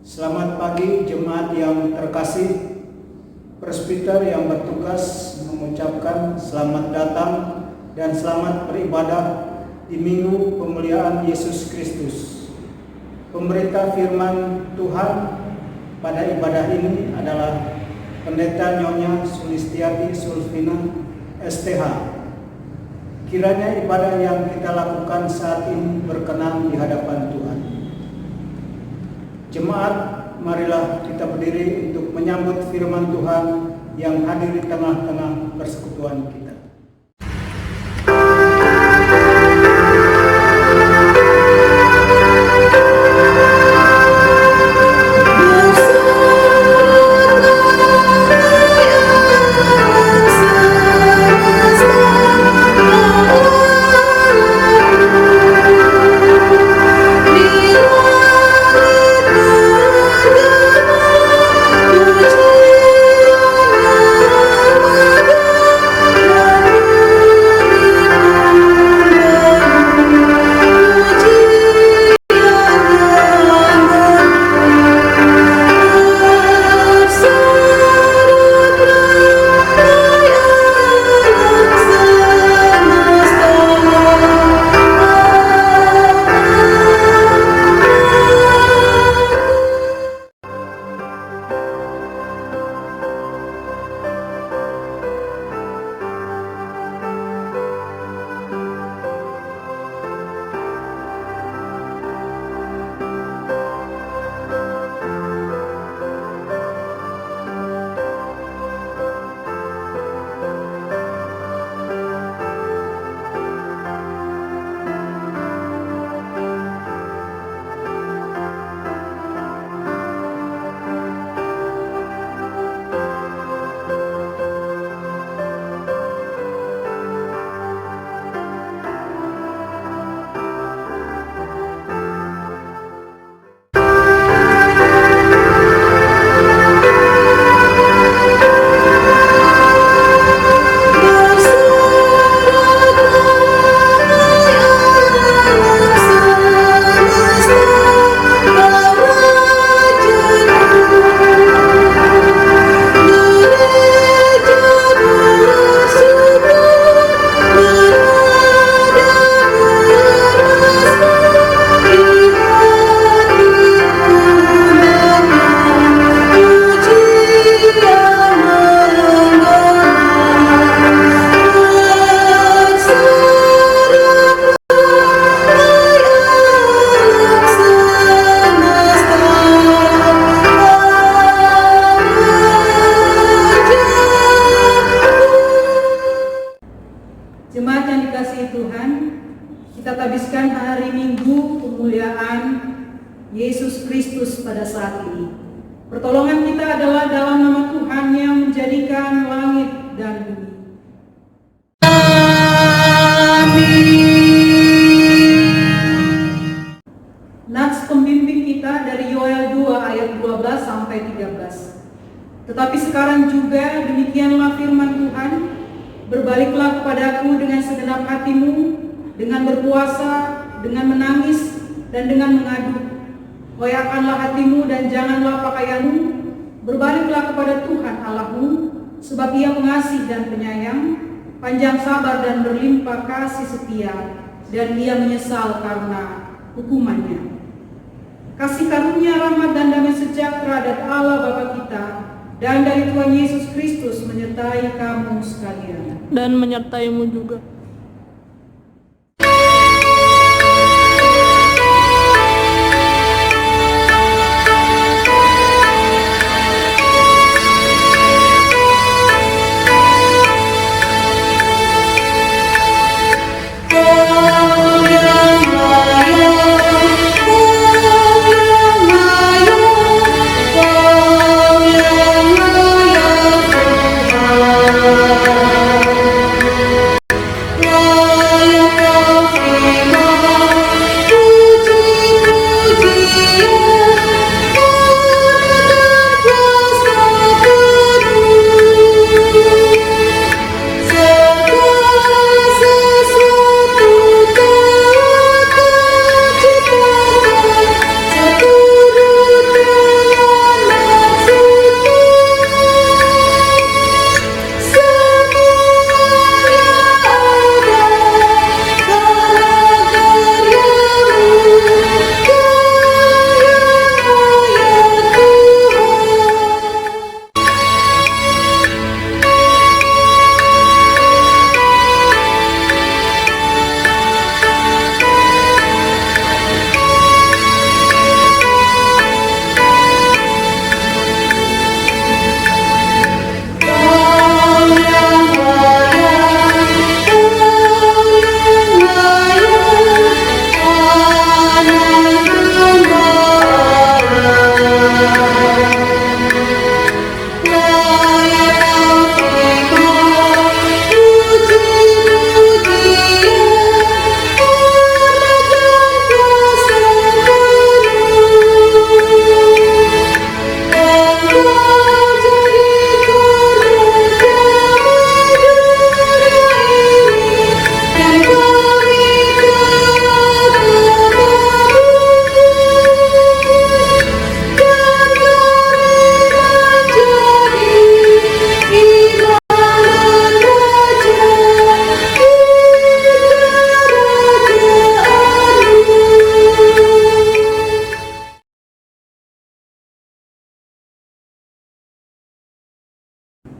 Selamat pagi jemaat yang terkasih. Presbiter yang bertugas mengucapkan selamat datang dan selamat beribadah di Minggu Pemuliaan Yesus Kristus. Pemberita firman Tuhan pada ibadah ini adalah Pendeta Nyonya Sulistiati Sulfina STH. Kiranya ibadah yang kita lakukan saat ini berkenan di hadapan Tuhan. Jemaat, marilah kita berdiri untuk menyambut firman Tuhan yang hadir di tengah-tengah persekutuan kita. Jemaat yang dikasihi Tuhan, kita habiskan hari Minggu Pemuliaan Yesus Kristus pada saat ini. Pertolongan kita adalah dalam nama Tuhan yang menjadikan langit dan bumi. Nats pembimbing kita dari Yoel 2 ayat 12 sampai 13. Tetapi sekarang juga demikianlah firman Tuhan, berbaliklah kepadaku dengan segenap hatimu, dengan berpuasa, dengan menangis, dan dengan mengadu. Koyakkanlah hatimu dan janganlah pakaianmu, berbaliklah kepada Tuhan Allahmu, sebab Ia pengasih dan penyayang, panjang sabar dan berlimpah kasih setia, dan Ia menyesal karena hukumannya. Kasih karunia, rahmat, dan damai sejahtera dari Allah Bapa kita dan dari Tuhan Yesus Kristus menyertai kamu sekalian. Dan menyertaimu juga.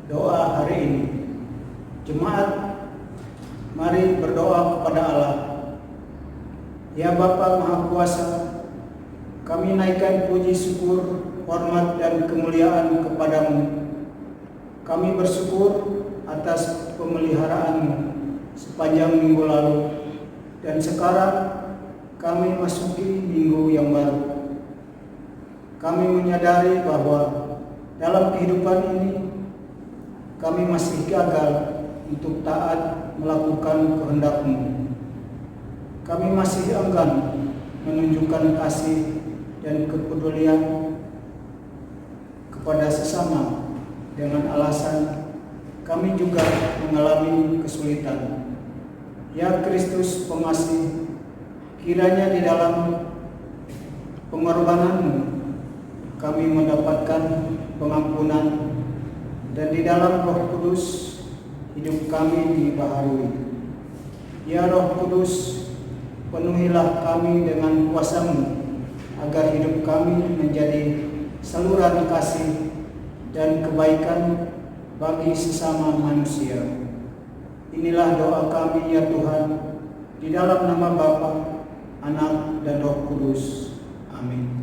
Doa hari ini. Jemaat, mari berdoa kepada Allah. Ya Bapa Maha Kuasa, kami naikkan puji syukur, hormat dan kemuliaan kepadamu. Kami bersyukur atas pemeliharaan-Mu sepanjang minggu lalu, dan sekarang kami masuki minggu yang baru. Kami menyadari bahwa dalam kehidupan ini kami masih gagal untuk taat melakukan kehendak-Mu. Kami masih enggan menunjukkan kasih dan kepedulian kepada sesama dengan alasan kami juga mengalami kesulitan. Ya Kristus pengasih, kiranya di dalam pengorbanan-Mu kami mendapatkan pengampunan, dan di dalam Roh Kudus hidup kami dibaharui. Ya Roh Kudus, penuhilah kami dengan kuasa-Mu agar hidup kami menjadi saluran kasih dan kebaikan bagi sesama manusia. Inilah doa kami ya Tuhan, di dalam nama Bapa, Anak, dan Roh Kudus. Amin.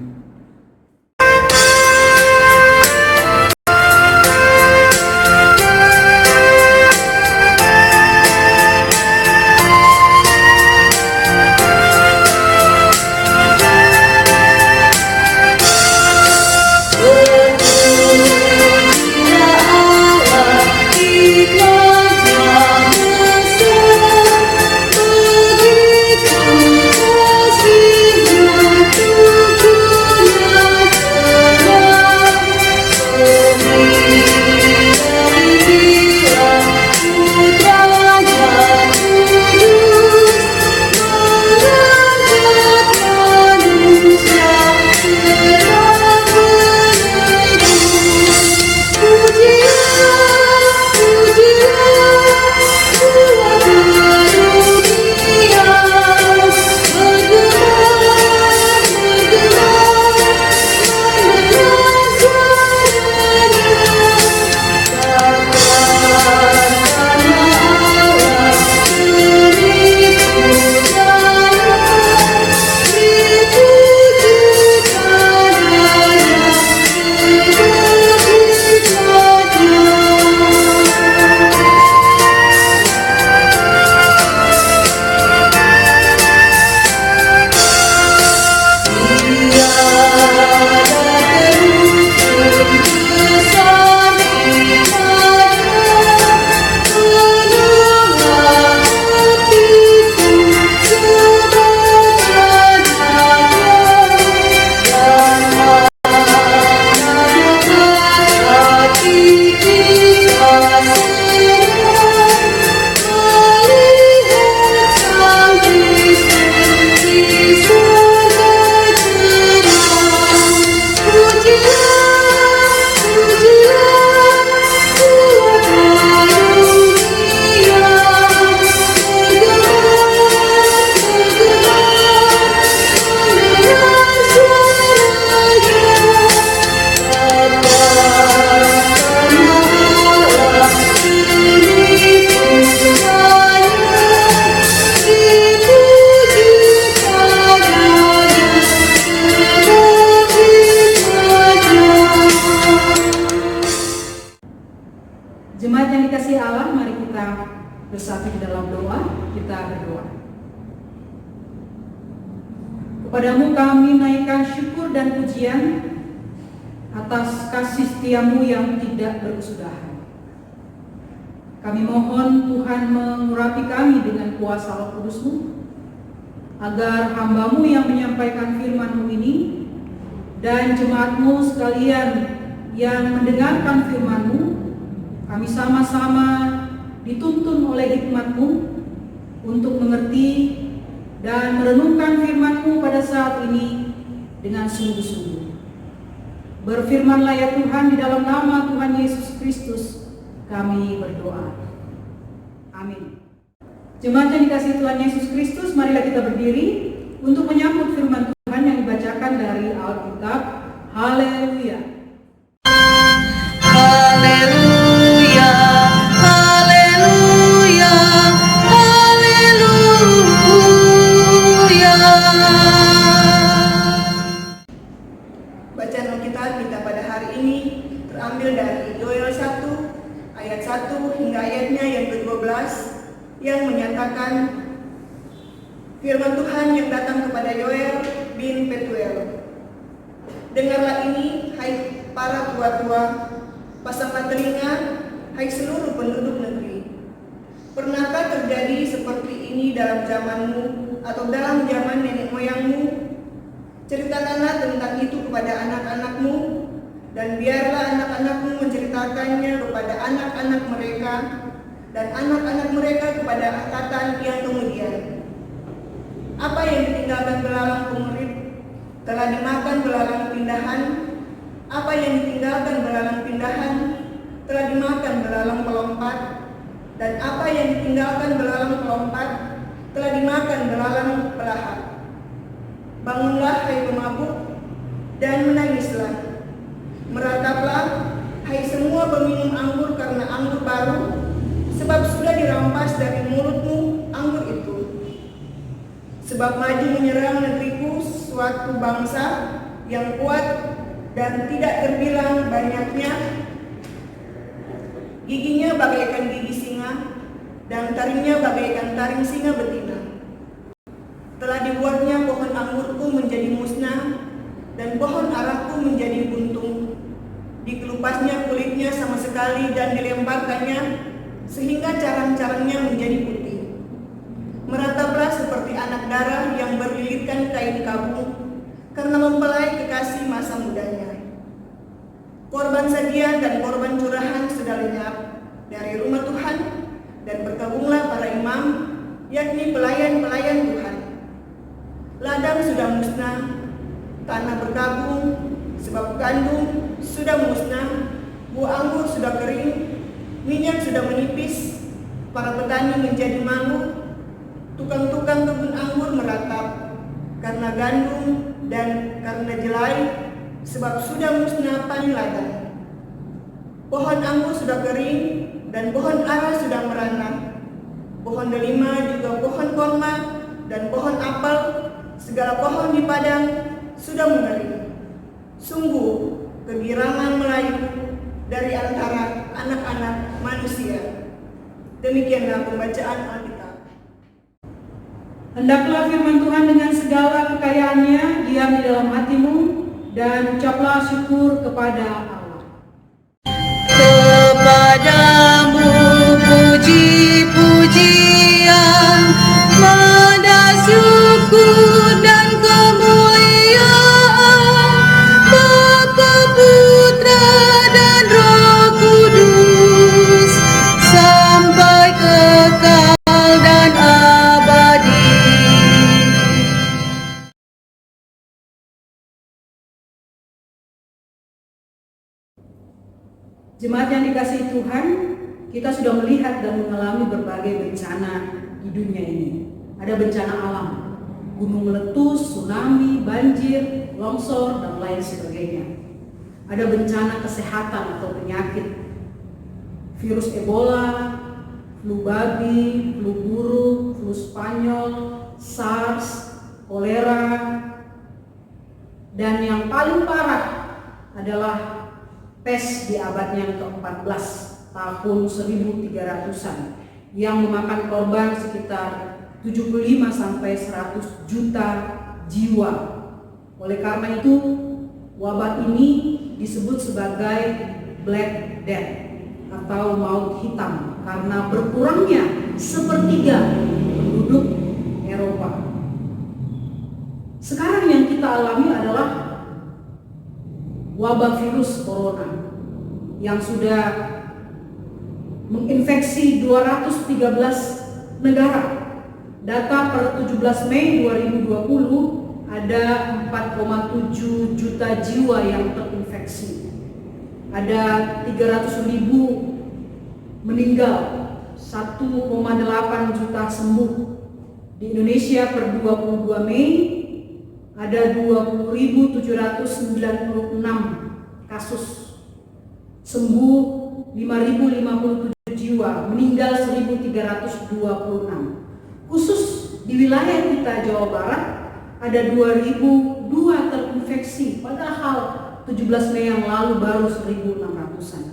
Jemaat yang dikasihi Allah, mari kita bersatu di dalam doa. Kita berdoa. Kepadamu kami naikkan syukur dan pujian atas kasih setiamu yang tidak berkesudahan. Kami mohon Tuhan mengurapi kami dengan kuasa Roh Kudus-Mu, agar hamba-Mu yang menyampaikan firman-Mu ini dan jemaat-Mu sekalian yang mendengarkan firman-Mu, kami sama-sama dituntun oleh hikmat-Mu untuk mengerti dan merenungkan firman-Mu pada saat ini dengan sungguh-sungguh. Berfirmanlah ya Tuhan, di dalam nama Tuhan Yesus Kristus kami berdoa. Amin. Jemaat yang dikasihi Tuhan Yesus Kristus, marilah kita berdiri untuk menyambut firman Tuhan yang dibacakan dari Alkitab. Haleluya. Haleluya. Bacaan Alkitab kita pada hari ini terambil dari Yoel 1 ayat 1 hingga ayatnya yang ke-12 yang menyatakan firman Tuhan yang datang kepada Yoel bin Petuel. Dengarlah ini, hai para tua-tua, pasanglah telinga, hai seluruh penduduk negeri. Pernahkah terjadi seperti ini dalam zamanmu atau dalam zaman nenek moyangmu? Ceritakanlah tentang itu kepada anak-anakmu, dan biarlah anak-anakmu menceritakannya kepada anak-anak mereka, dan anak-anak mereka kepada angkatan yang kemudian. Apa yang ditinggalkan belalang pengerit telah dimakan belalang pindahan. Apa yang ditinggalkan belalang pindahan telah dimakan belalang pelompat. Dan apa yang ditinggalkan belalang pelompat telah dimakan belalang pelahap. Bangunlah, hai pemabuk, dan menangislah. Merataplah, hai semua peminum anggur karena anggur baru, sebab sudah dirampas dari mulutmu anggur itu. Sebab maju menyerang negeriku suatu bangsa yang kuat dan tidak terbilang banyaknya. Giginya bagaikan gigi singa, dan taringnya bagaikan taring singa betina. Telah dibuatnya pohon anggurku menjadi musnah, dan pohon araku menjadi buntung. Dikelupasnya kulitnya sama sekali dan dilemparkannya, sehingga carang-carangnya menjadi putih. Merataplah seperti anak darah yang berlilitkan kain kabung, karena mempelai kekasih masa mudanya. Korban sajian dan korban curahan sudah lenyap dari rumah Tuhan, dan bergabunglah para imam, yakni pelayan-pelayan Tuhan. Ladang sudah musnah, tanah berkabung, sebab gandum sudah musnah, buah anggur sudah kering, minyak sudah menipis, para petani menjadi malu, tukang-tukang kebun anggur meratap, karena gandum dan karena jelai, sebab sudah musnah panen ladang. Pohon anggur sudah kering, dan pohon ara sudah merana, pohon delima juga pohon korma, dan pohon apel, segala pohon di padang sudah mengering. Sungguh kegirangan Melayu dari antara anak-anak manusia. Demikianlah pembacaan Alkitab. Hendaklah firman Tuhan dengan segala kekayaannya diam di dalam hatimu, dan ucaplah syukur kepada Allah. Kepadamu puji-pujian, mendah syukur dan kemuliaan, Bapa, Putra, dan Roh Kudus, sampai kekal dan abadi. Jemaat yang dikasihi Tuhan, kita sudah melihat dan mengalami berbagai bencana di dunia ini. Ada bencana alam, gunung meletus, tsunami, banjir, longsor, dan lain sebagainya. Ada bencana kesehatan atau penyakit, virus Ebola, flu babi, flu burung, flu Spanyol, SARS, kolera, dan yang paling parah adalah pes di abad yang ke-14 tahun 1300-an yang memakan korban sekitar 75 sampai 100 juta jiwa. Oleh karena itu, wabah ini disebut sebagai Black Death atau maut hitam karena berkurangnya sepertiga penduduk Eropa. Sekarang yang kita alami adalah wabah virus corona yang sudah menginfeksi 213 negara. Data per 17 Mei 2020 ada 4,7 juta jiwa yang terinfeksi. Ada 300.000 meninggal, 1,8 juta sembuh. Di Indonesia per 22 Mei ada 20.796 kasus, sembuh 5.057 jiwa, meninggal 1.326. Khusus di wilayah kita Jawa Barat ada 2.002 terinfeksi, padahal 17 Mei yang lalu baru 1.600-an.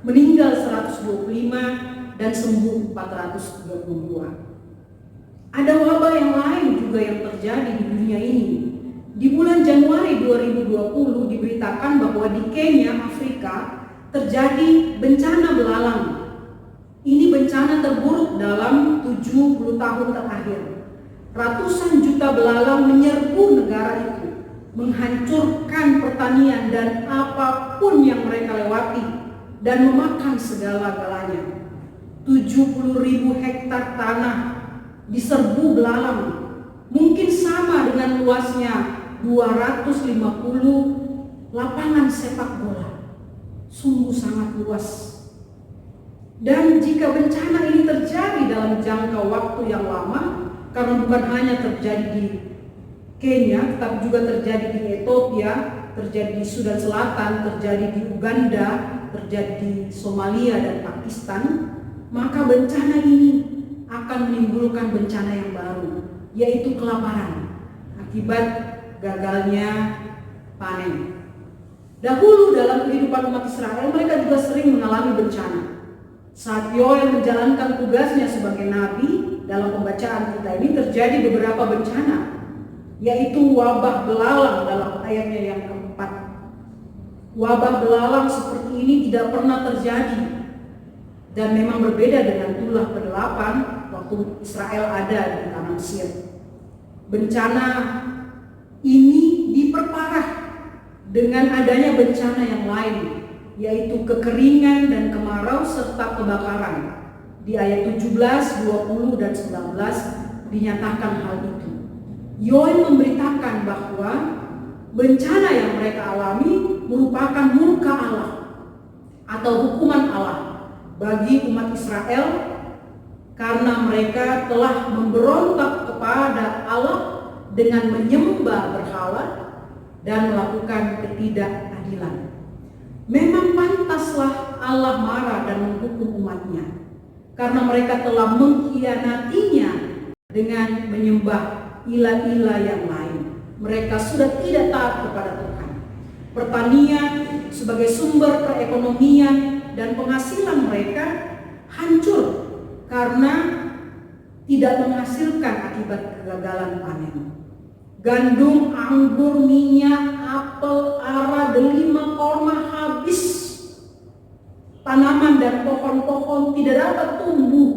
Meninggal 125 dan sembuh 432. Ada wabah yang lain juga yang terjadi di dunia ini. Di bulan Januari 2020 diberitakan bahwa di Kenya, Afrika, terjadi bencana belalang. Ini bencana terburuk dalam 70 tahun terakhir. Ratusan juta belalang menyerbu negara itu, menghancurkan pertanian dan apapun yang mereka lewati, dan memakan segala-galanya. 70.000 hektar tanah diserbu belalang, mungkin sama dengan luasnya 250 lapangan sepak bola. Sungguh sangat luas. Dan jika bencana ini terjadi dalam jangka waktu yang lama, karena bukan hanya terjadi di Kenya, tetapi juga terjadi di Ethiopia, terjadi di Sudan Selatan, terjadi di Uganda, terjadi di Somalia dan Pakistan, maka bencana ini akan menimbulkan bencana yang baru, yaitu kelaparan akibat gagalnya panen. Dahulu dalam kehidupan umat Israel, mereka juga sering mengalami bencana. Saat Yoel menjalankan tugasnya sebagai nabi, dalam pembacaan kita ini terjadi beberapa bencana, yaitu wabah belalang dalam ayatnya yang keempat. Wabah belalang seperti ini tidak pernah terjadi, dan memang berbeda dengan tulah ke-8 waktu Israel ada di tanah Mesir. Bencana ini diperparah dengan adanya bencana yang lain, yaitu kekeringan dan kemarau serta kebakaran. Di ayat 17, 20, dan 19 dinyatakan hal itu. Yoel memberitakan bahwa bencana yang mereka alami merupakan murka Allah atau hukuman Allah bagi umat Israel karena mereka telah memberontak kepada Allah dengan menyembah berhala dan melakukan ketidakadilan. Memang pantaslah Allah marah dan menghukum umatnya karena mereka telah mengkhianatinya dengan menyembah ilah-ilah yang lain. Mereka sudah tidak taat kepada Tuhan. Pertanian sebagai sumber perekonomian dan penghasilan mereka hancur karena tidak menghasilkan akibat kegagalan panen. Gandum, anggur, minyak, apel, ara, delima, korma habis. Tanaman dan pohon-pohon tidak dapat tumbuh.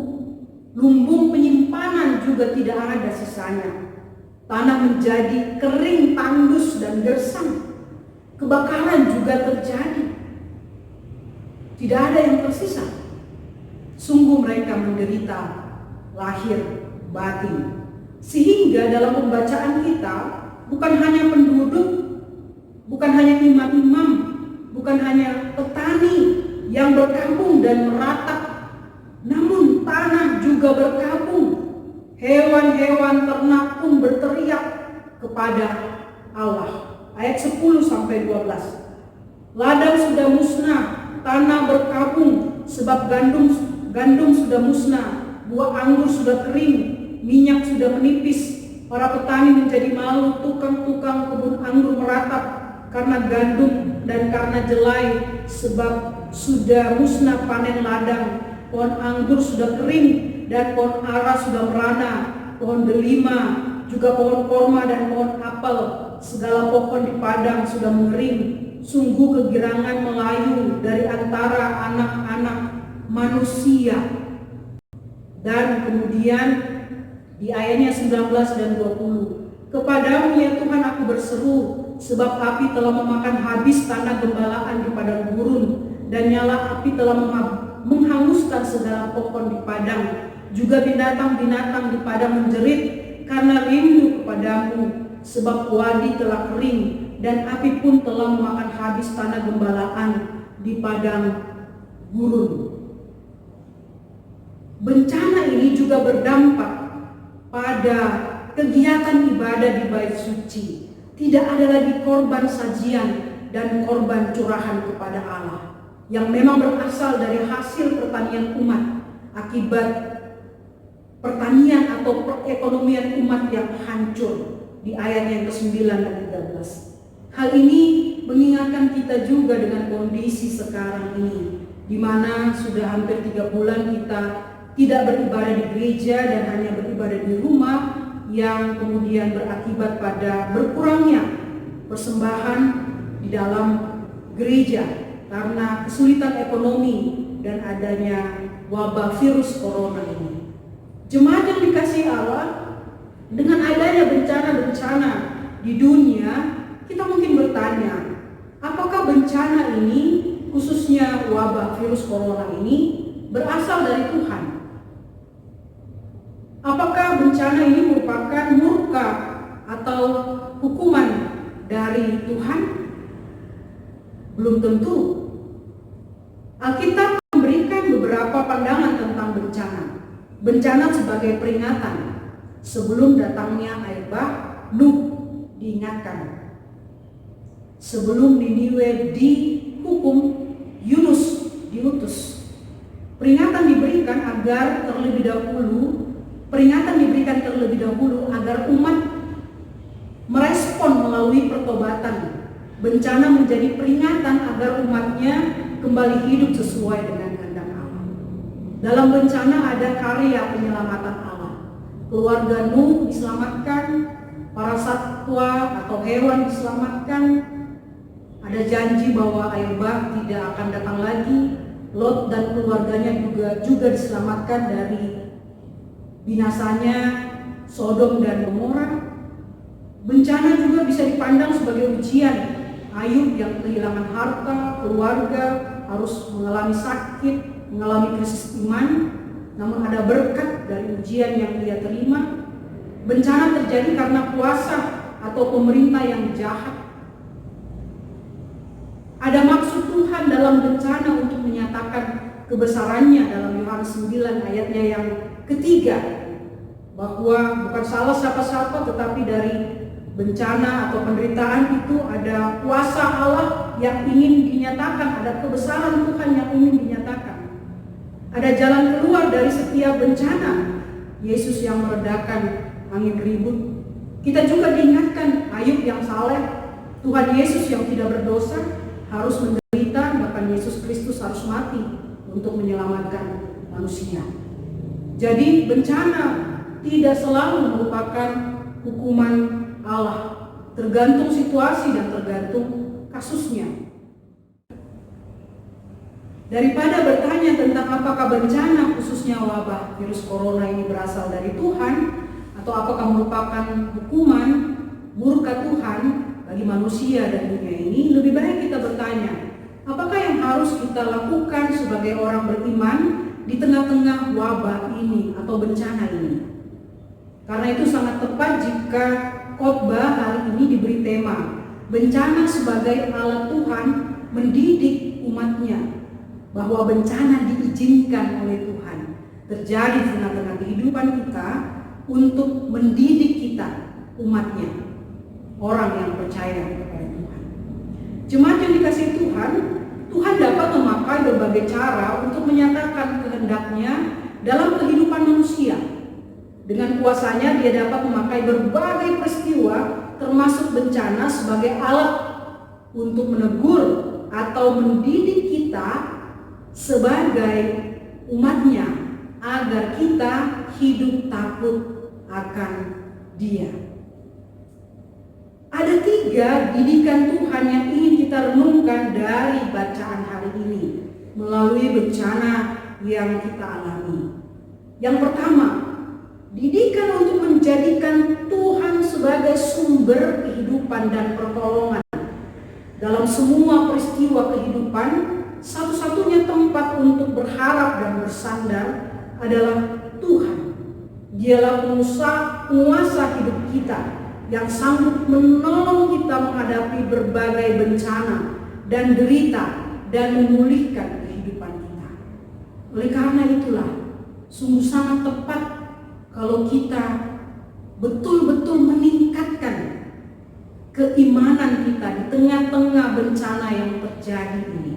Lumbung penyimpanan juga tidak ada sisanya. Tanah menjadi kering, tandus, dan gersang. Kebakaran juga terjadi. Tidak ada yang tersisa. Sungguh mereka menderita lahir batin. Sehingga dalam pembacaan kita bukan hanya penduduk, bukan hanya imam-imam, bukan hanya petani yang berkabung dan meratap, namun tanah juga berkabung. Hewan-hewan ternak pun berteriak kepada Allah. Ayat 10-12. Ladang sudah musnah, tanah berkabung sebab gandum sudah musnah, buah anggur sudah kering, minyak sudah menipis. Para petani menjadi malu, tukang-tukang kebun anggur meratap karena gandum dan karena jelai, sebab sudah musnah panen ladang. Pohon anggur sudah kering dan pohon ara sudah merana, pohon delima, juga pohon korma dan pohon apel, segala pohon di padang sudah mengering. Sungguh kegirangan melayu dari antara anak-anak manusia. Dan kemudian di ayatnya 19 dan 20, kepadamu ya Tuhan aku berseru, sebab api telah memakan habis tanah gembalaan di padang gurun, dan nyala api telah menghanguskan segala pohon di padang. Juga binatang-binatang di padang menjerit karena rindu kepadamu, sebab wadi telah kering, dan api pun telah memakan habis tanah gembalaan di padang gurun. Bencana ini juga berdampak pada kegiatan ibadah di bait suci. Tidak ada lagi korban sajian dan korban curahan kepada Allah yang memang berasal dari hasil pertanian umat akibat pertanian atau perekonomian umat yang hancur di ayat yang ke-9 dan 13. Hal ini mengingatkan kita juga dengan kondisi sekarang ini, di mana sudah hampir 3 bulan kita tidak beribadah di gereja dan hanya beribadah di rumah, yang kemudian berakibat pada berkurangnya persembahan di dalam gereja karena kesulitan ekonomi dan adanya wabah virus corona ini. Jemaat yang dikasihi Allah, dengan adanya bencana-bencana di dunia, kita mungkin bertanya, apakah bencana ini, khususnya wabah virus corona ini, berasal dari Tuhan? Apakah bencana ini merupakan murka atau hukuman dari Tuhan? Belum tentu. Alkitab memberikan beberapa pandangan tentang bencana. Bencana sebagai peringatan sebelum datangnya air bah, Nuh diingatkan. Sebelum Niniwe dihukum, Yunus diutus. Peringatan diberikan terlebih dahulu agar umat merespon melalui pertobatan. Bencana menjadi peringatan agar umatnya kembali hidup sesuai dengan kehendak Allah. Dalam bencana ada karya penyelamatan Allah. Keluarga Nuh diselamatkan, para satwa atau hewan diselamatkan. Ada janji bahwa air bah tidak akan datang lagi. Lot dan keluarganya juga diselamatkan dari binasanya Sodom dan Gomora. Bencana juga bisa dipandang sebagai ujian. Ayub yang kehilangan harta, keluarga, harus mengalami sakit, mengalami krisis iman, namun ada berkat dari ujian yang ia terima. Bencana terjadi karena kuasa atau pemerintah yang jahat. Ada maksud Tuhan dalam bencana untuk menyatakan kebesarannya dalam Yohanes 9 ayatnya yang ketiga, bahwa bukan salah siapa-siapa, tetapi dari bencana atau penderitaan itu ada kuasa Allah yang ingin dinyatakan, ada kebesaran Tuhan yang ingin dinyatakan. Ada jalan keluar dari setiap bencana, Yesus yang meredakan angin ribut. Kita juga diingatkan Ayub yang saleh, Tuhan Yesus yang tidak berdosa harus menderita, bahkan Yesus Kristus harus mati untuk menyelamatkan manusia. Jadi bencana tidak selalu merupakan hukuman Allah, tergantung situasi dan tergantung kasusnya. Daripada bertanya tentang apakah bencana khususnya wabah virus corona ini berasal dari Tuhan atau apakah merupakan hukuman murka Tuhan bagi manusia dan dunia ini, lebih baik kita bertanya, apakah yang harus kita lakukan sebagai orang beriman di tengah-tengah wabah ini atau bencana ini? Karena itu sangat tepat jika khotbah hari ini diberi tema bencana sebagai alat Tuhan mendidik umatnya, bahwa bencana diizinkan oleh Tuhan terjadi di tengah-tengah kehidupan kita untuk mendidik kita, umatnya, orang yang percaya kepada Tuhan. Jemaat yang dikasihi Tuhan, Tuhan dapat memakai berbagai cara untuk menyatakan kehendaknya dalam kehidupan manusia. Dengan kuasanya dia dapat memakai berbagai peristiwa termasuk bencana sebagai alat untuk menegur atau mendidik kita sebagai umatnya agar kita hidup takut akan Dia. Ada 3 didikan Tuhan yang ingin kita renungkan dari bacaan hari ini melalui bencana yang kita alami. Yang pertama, didikan untuk menjadikan Tuhan sebagai sumber kehidupan dan pertolongan. Dalam semua peristiwa kehidupan, satu-satunya tempat untuk berharap dan bersandar adalah Tuhan. Dialah penguasa hidup kita yang sanggup menolong kita menghadapi berbagai bencana dan derita dan memulihkan kehidupan kita. Oleh karena itulah, sungguh sangat tepat kalau kita betul-betul meningkatkan keimanan kita di tengah-tengah bencana yang terjadi ini.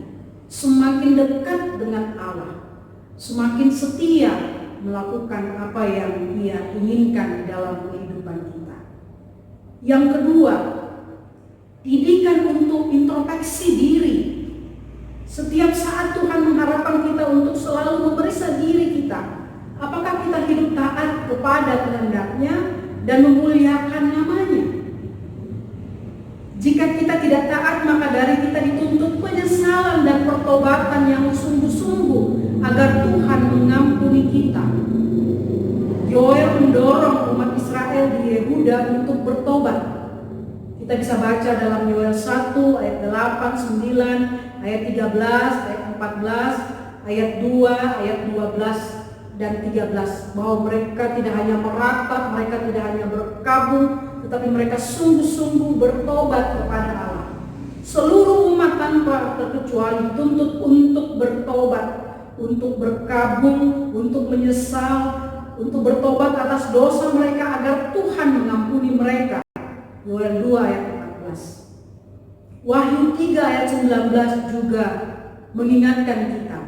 Semakin dekat dengan Allah, semakin setia melakukan apa yang Dia inginkan dalam kehidupan kita. Yang kedua, didikan untuk introspeksi diri. Setiap saat Tuhan mengharapkan kita untuk selalu memeriksa diri kita. Apakah kita hidup taat kepada kehendak-Nya dan memuliakan nama-Nya? Jika kita tidak taat, maka dari kita dituntut penyesalan dan pertobatan yang sungguh-sungguh agar Tuhan mengampuni kita. Yoel mendorong umat Israel di Yehuda untuk bertobat. Kita bisa baca dalam Yoel 1 ayat 8, 9, ayat 13, ayat 14, ayat 2, ayat 12 dan 13, bahwa mereka tidak hanya meratap, mereka tidak hanya berkabung, tetapi mereka sungguh-sungguh bertobat kepada Allah. Seluruh umat tanpa terkecuali dituntut untuk bertobat, untuk berkabung, untuk menyesal, untuk bertobat atas dosa mereka agar Tuhan mengampuni mereka. Yoel 2 ayat 14. Wahyu 3 ayat 19 juga mengingatkan kita,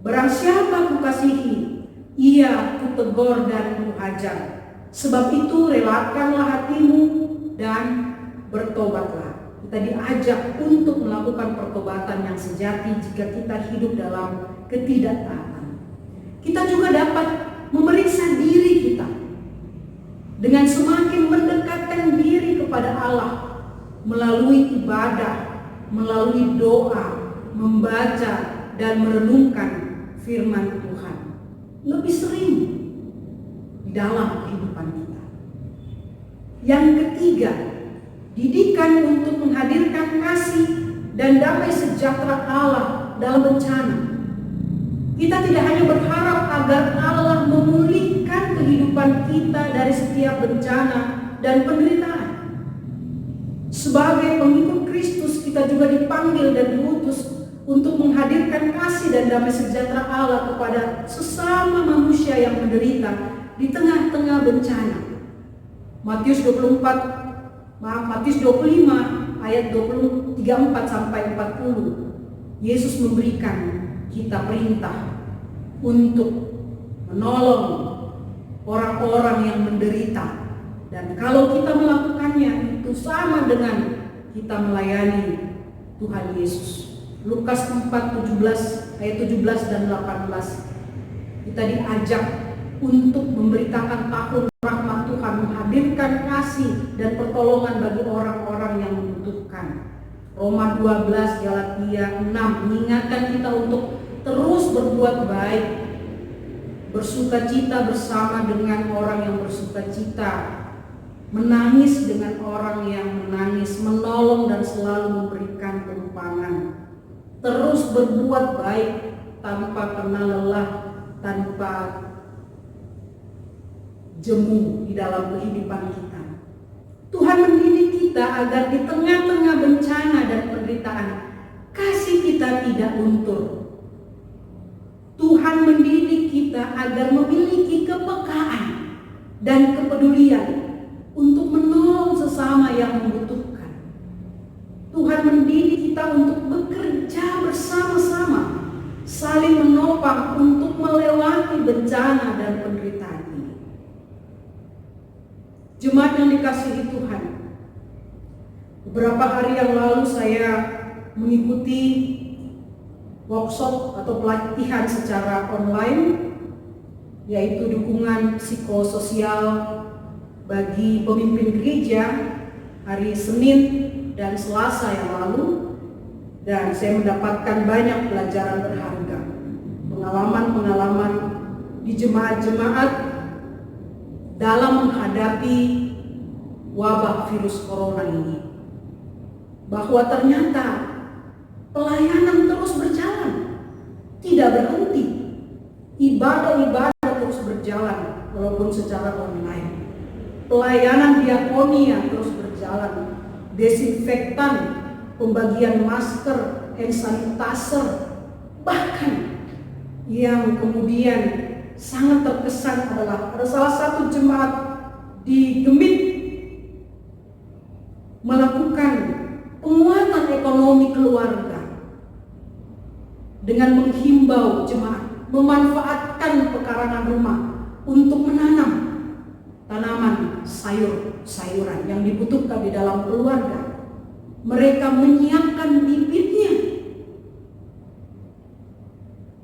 barang siapa kukasihi, ia kutegur dan kuhajar. Sebab itu relakanlah hatimu dan bertobatlah. Kita diajak untuk melakukan pertobatan yang sejati jika kita hidup dalam ketidaktaatan. Kita juga dapat memeriksa diri kita dengan semakin mendekatkan diri kepada Allah melalui ibadah, melalui doa, membaca dan merenungkan firman Tuhan lebih sering di dalam kehidupan kita. Yang ketiga, didikan untuk menghadirkan kasih dan damai sejahtera Allah dalam bencana. Kita tidak hanya berharap agar Allah memulihkan kehidupan kita dari setiap bencana dan penderitaan. Sebagai pengikut Kristus, kita juga dipanggil dan diutus untuk menghadirkan kasih dan damai sejahtera Allah kepada sesama manusia yang menderita di tengah-tengah bencana. Matius 25 ayat 34 sampai 40. Yesus memberikan kita perintah untuk menolong orang-orang yang menderita, dan kalau kita melakukannya itu sama dengan kita melayani Tuhan Yesus. Lukas 4:17 ayat 17 dan 18. Kita diajak untuk memberitakan tahun rahmat Tuhan, menghadirkan kasih dan pertolongan bagi orang-orang yang membutuhkan. Roma 12, Galatia 6 mengingatkan kita untuk terus berbuat baik, bersukacita bersama dengan orang yang bersukacita, menangis dengan orang yang menangis, menolong dan selalu memberikan tumpangan, terus berbuat baik tanpa kenal lelah, tanpa jemu di dalam kehidupan kita. Tuhan mendidik kita agar di tengah-tengah bencana dan penderitaan, kasih kita tidak luntur. Tuhan mendidik kita agar memiliki kepekaan dan kepedulian untuk menolong sesama yang membutuhkan. Tuhan mendidik kita untuk bekerja bersama-sama, saling menopang untuk melewati bencana dan penderitaan ini. Jemaat yang dikasihi Tuhan, beberapa hari yang lalu saya mengikuti workshop atau pelatihan secara online, yaitu dukungan psikososial bagi pemimpin gereja hari Senin dan Selasa yang lalu, dan saya mendapatkan banyak pelajaran berharga, pengalaman-pengalaman di jemaat-jemaat dalam menghadapi wabah virus corona ini, bahwa ternyata pelayanan terus berjalan, tidak berhenti. Ibadah-ibadah terus berjalan walaupun secara online. Pelayanan diakonia terus berjalan. Desinfektan, pembagian masker, hand sanitizer, bahkan yang kemudian sangat terkesan adalah ada salah satu jemaat di Gemit melakukan penguatan ekonomi keluarga dengan menghimbau jemaat memanfaatkan pekarangan rumah untuk menanam tanaman sayur-sayuran yang dibutuhkan di dalam keluarga. mereka menyiapkan bibitnya.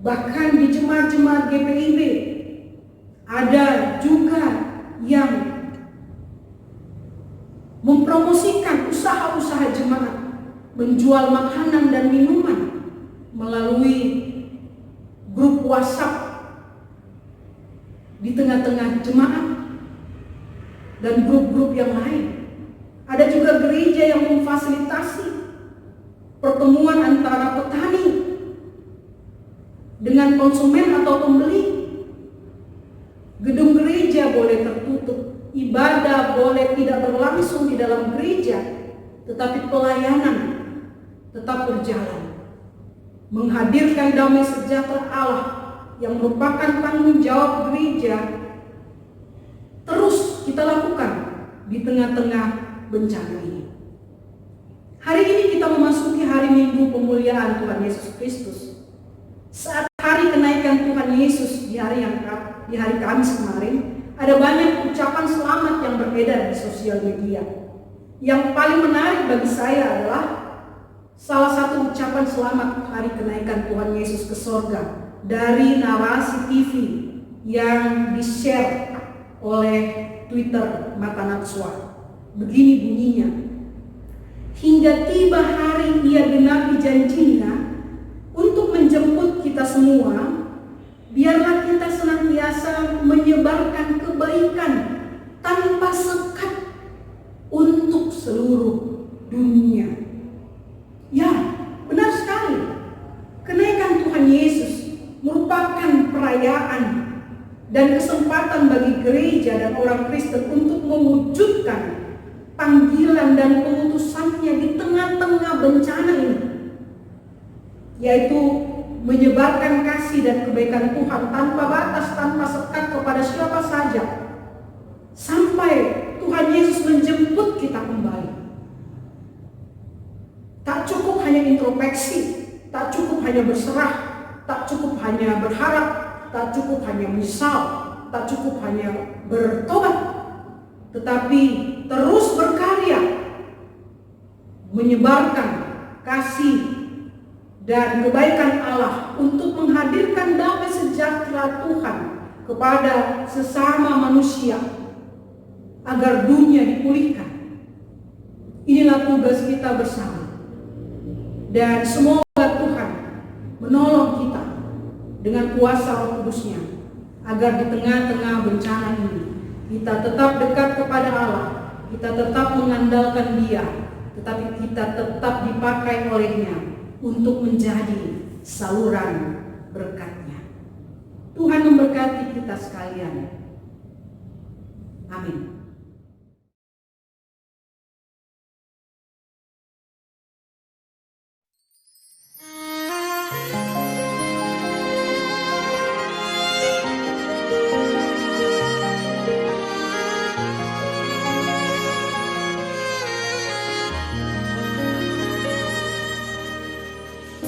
Bahkan di jemaat-jemaat GPIB ada juga yang mempromosikan usaha-usaha jemaat, menjual makanan dan minuman melalui grup WhatsApp di tengah-tengah jemaat dan grup-grup yang lain. Ada juga gereja yang memfasilitasi pertemuan antara petani dengan konsumen atau pembeli. Gedung gereja boleh tertutup, ibadah boleh tidak berlangsung di dalam gereja, tetapi pelayanan tetap berjalan. Menghadirkan damai sejahtera Allah yang merupakan tanggung jawab gereja terus kita lakukan di tengah-tengah bencana ini. Hari ini kita memasuki hari Minggu pemuliaan Tuhan Yesus Kristus. Saat hari kenaikan Tuhan Yesus di hari Kamis kemarin, ada banyak ucapan selamat yang beredar di sosial media. Yang paling menarik bagi saya adalah salah satu ucapan selamat hari kenaikan Tuhan Yesus ke sorga dari Narasi TV yang di-share oleh Twitter Mata Natsua. Begini bunyinya: hingga tiba hari Ia genapi janjinya untuk menjemput kita semua, biarlah kita senantiasa menyebarkan kebaikan tanpa sekat untuk seluruh dunia. Ya, benar sekali. Kenaikan Tuhan Yesus merupakan perayaan dan kesempatan bagi gereja dan orang Kristen untuk mewujudkan panggilan dan pengutusannya di tengah-tengah bencana ini, yaitu menyebarkan kasih dan kebaikan Tuhan tanpa batas, tanpa sekat kepada siapa saja, sampai Tuhan Yesus menjemput kita kembali. Tak cukup hanya introspeksi, tak cukup hanya berserah, tak cukup hanya berharap, tak cukup hanya menyesal, tak cukup hanya bertobat, tetapi terus berkarya menyebarkan kasih dan kebaikan Allah untuk menghadirkan damai sejahtera Tuhan kepada sesama manusia agar dunia dipulihkan. Inilah tugas kita bersama, dan semoga Tuhan menolong kita dengan kuasa Roh Kudus-Nya agar di tengah-tengah bencana ini kita tetap dekat kepada Allah, kita tetap mengandalkan Dia, tetapi kita tetap dipakai oleh-Nya untuk menjadi saluran berkat-Nya. Tuhan memberkati kita sekalian. Amin.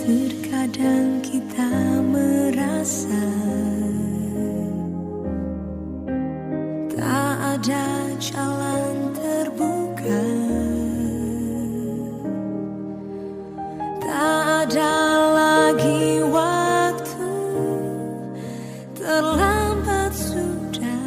Terkadang kita merasa tak ada jalan terbuka, tak ada lagi waktu, terlambat sudah.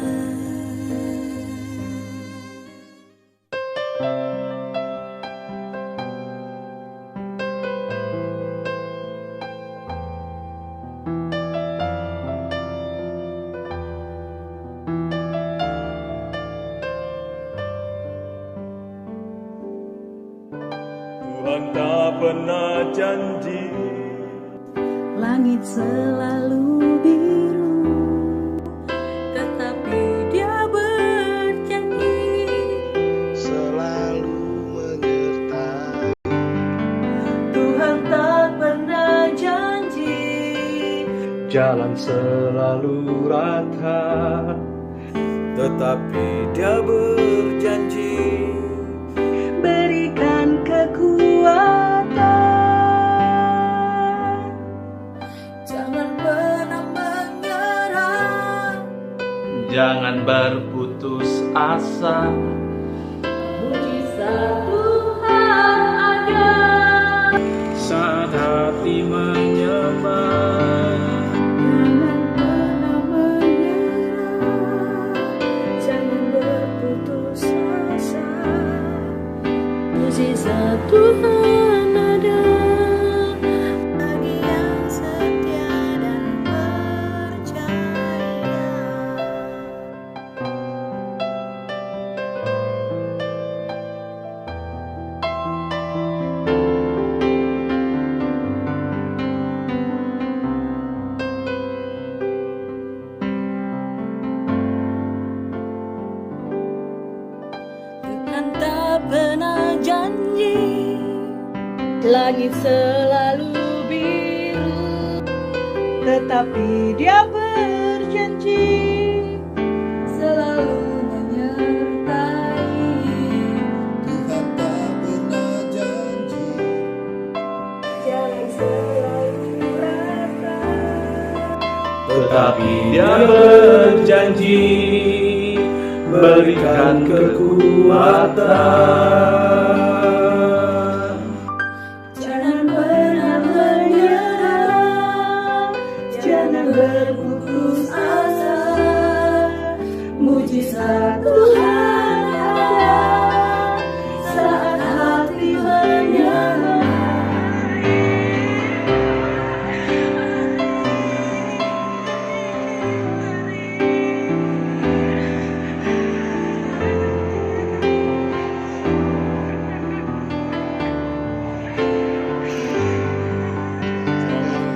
Tuhan tak pernah janji, Langit selalu biru, tetapi Dia berjanji selalu menyertai. Tuhan tak pernah janji jalan selalu rata, tetapi Dia berjanji berikan kekuatan. Jangan pernah menyerah, jangan berputus asa. mujizat Tuhan ada hati menyembah. Jangan pernah menyerah, jangan berputus asa. Mukjizat Tuhan ada bagi yang setia dan percaya. Tuhan tak pernah janji, langit selalu biru, tetapi Dia berjanji selalu menyertai. Tuhan tak pernah janji, Jalan selalu rata, Tetapi Dia berjanji berikan kekuatan. jangan pernah menyerah, jangan berputus asa. Mujizat Tuhan ada saat hati menyerah.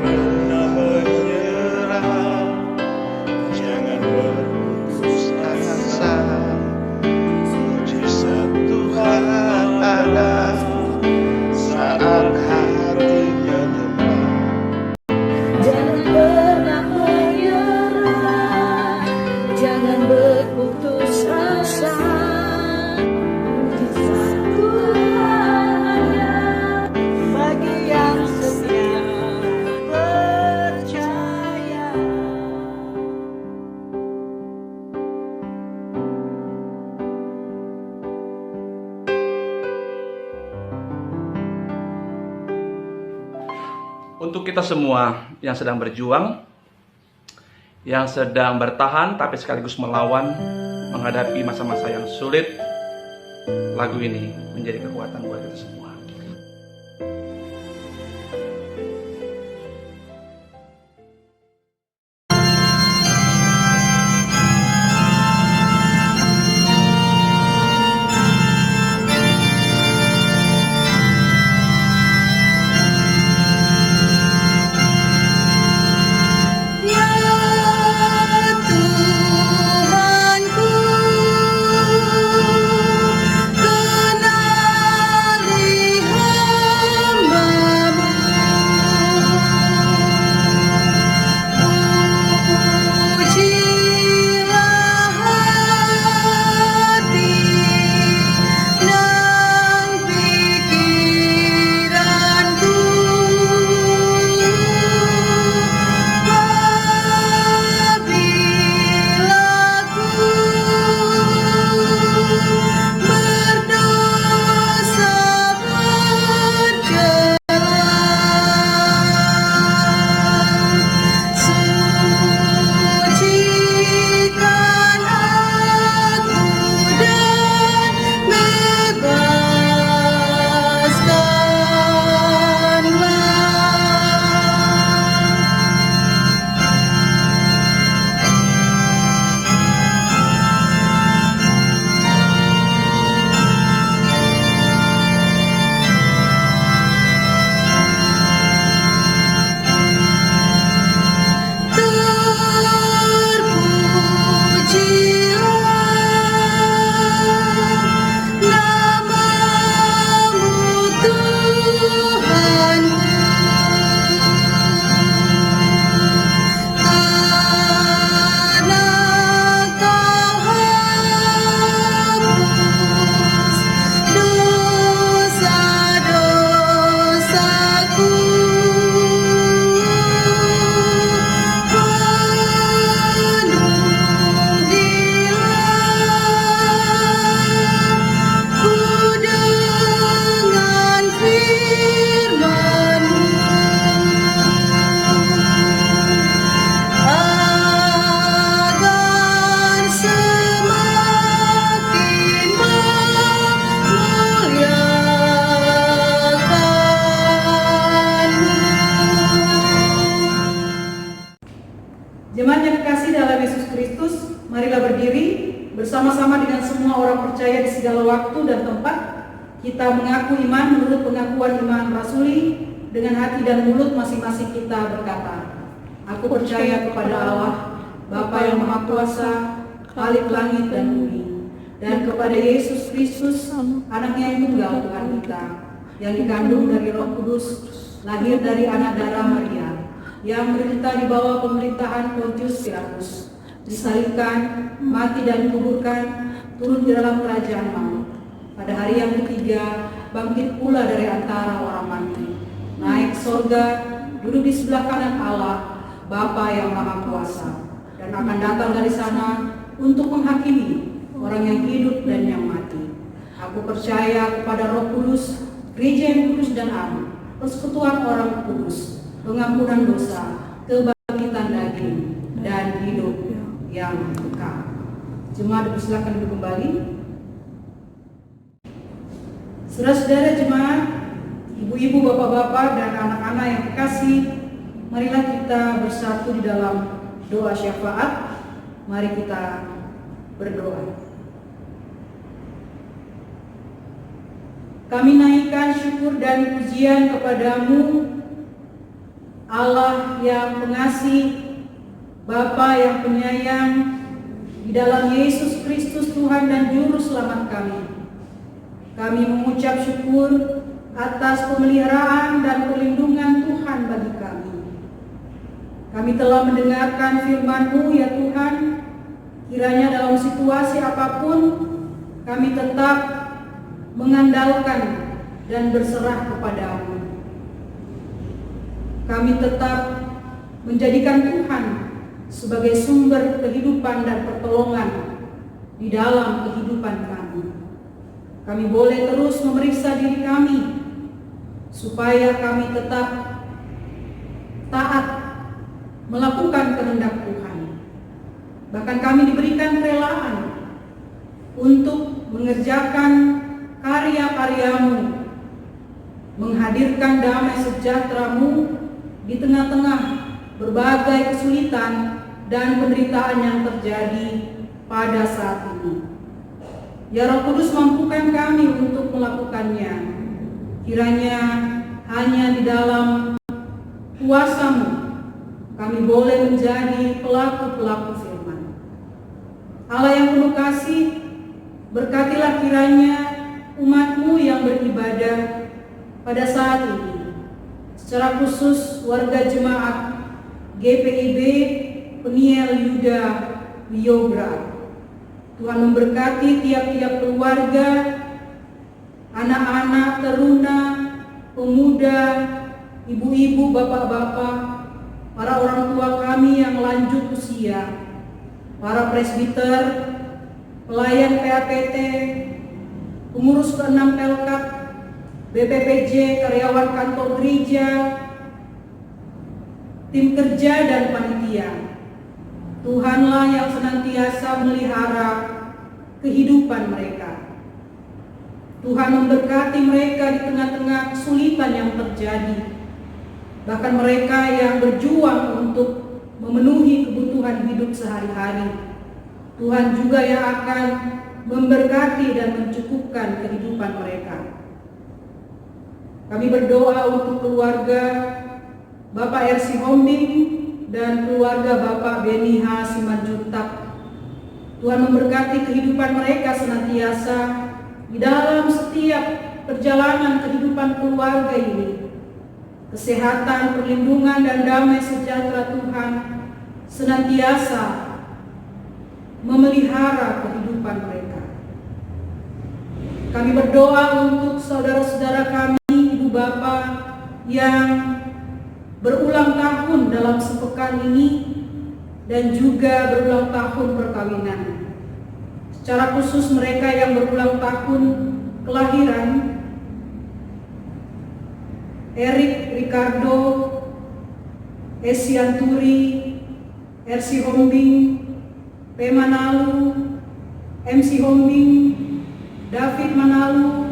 pernah menyerah, jangan berputus asa. Mujizat Tuhan ada saat hatinya lemah. Jangan pernah menyerah, jangan berputus asa. Mujizat Tuhan ada bagi yang setia percaya. Untuk kita semua yang sedang berjuang, yang sedang bertahan tapi sekaligus melawan menghadapi masa-masa yang sulit, lagu ini menjadi kekuatan buat kita semua. Tuhanku, kenali Jemaat yang kekasih dalam Yesus Kristus, marilah berdiri bersama-sama dengan semua orang percaya di segala waktu dan tempat. Kita mengaku iman menurut pengakuan iman rasuli. Dengan hati dan mulut masing-masing kita berkata, aku percaya kepada Allah, Bapa yang Maha Kuasa, Khalik langit dan bumi, dan kepada Yesus Kristus, anaknya yang tunggal Tuhan kita, yang dikandung dari Roh Kudus, lahir dari anak darah Maria, yang menderita di bawah pemerintahan Pontius Pilatus, disalibkan, mati dan dikuburkan, turun di dalam kerajaan maut. Pada hari yang ketiga, bangkit pula dari antara orang mati, naik sorga, duduk di sebelah kanan Allah, Bapa yang Maha Kuasa, dan akan datang dari sana untuk menghakimi orang yang hidup dan yang mati. Aku percaya kepada Roh Kudus, Gereja yang kudus dan am, persekutuan orang kudus, pengampunan dosa, kebangkitan daging, dan hidup yang kekal. Jemaat dipersilakan duduk kembali. Saudara-saudara jemaat, ibu-ibu, bapak-bapak, dan anak-anak yang kekasih, marilah kita bersatu di dalam doa syafaat. Mari kita berdoa. Kami naikkan syukur dan pujian kepadamu, Allah yang pengasih, Bapa yang penyayang, di dalam Yesus Kristus Tuhan dan Juru Selamat kami. Kami mengucap syukur atas pemeliharaan dan perlindungan Tuhan bagi kami. Kami telah mendengarkan firman-Mu ya Tuhan, kiranya dalam situasi apapun kami tetap mengandalkan dan berserah kepadamu. Kami tetap menjadikan Tuhan sebagai sumber kehidupan dan pertolongan di dalam kehidupan kami. Kami boleh terus memeriksa diri kami supaya kami tetap taat melakukan kehendak Tuhan. Bahkan kami diberikan kerelaan untuk mengerjakan karya-karya-Mu, menghadirkan damai sejahtera-Mu di tengah-tengah berbagai kesulitan dan penderitaan yang terjadi pada saat ini. Ya Roh Kudus, mampukan kami untuk melakukannya. Kiranya hanya di dalam kuasa-Mu kami boleh menjadi pelaku-pelaku firman. Allah yang penuh kasih, berkatilah kiranya umat-Mu yang beribadah pada saat ini, secara khusus warga jemaat GPIB Peniel Yuda Wiyobra. Tuhan memberkati tiap-tiap keluarga, anak-anak, teruna, pemuda, ibu-ibu, bapak-bapak, para orang tua kami yang lanjut usia, para presbiter, pelayan PAPT, pengurus ke-6 Pelkat, BPPJ, karyawan kantor gereja, tim kerja dan panitia. Tuhanlah yang senantiasa melihara kehidupan mereka. Tuhan memberkati mereka di tengah-tengah kesulitan yang terjadi. Bahkan mereka yang berjuang untuk memenuhi kebutuhan hidup sehari-hari. Tuhan juga yang akan memberkati dan mencukupkan kehidupan mereka. Kami berdoa untuk keluarga Bapak R.C. Hombing dan keluarga Bapak Beni H. Simanjuntak. Tuhan memberkati kehidupan mereka senantiasa di dalam setiap perjalanan kehidupan keluarga ini. Kesehatan, perlindungan, dan damai sejahtera Tuhan senantiasa memelihara kehidupan mereka. Kami berdoa untuk saudara-saudara kami, ibu bapak yang berulang tahun dalam sepekan ini dan juga berulang tahun perkawinan. Secara khusus mereka yang berulang tahun kelahiran: Erik Ricardo, Esianturi, R.C. Hombing, P. Manalu, M.C. Hombing, David Manalu,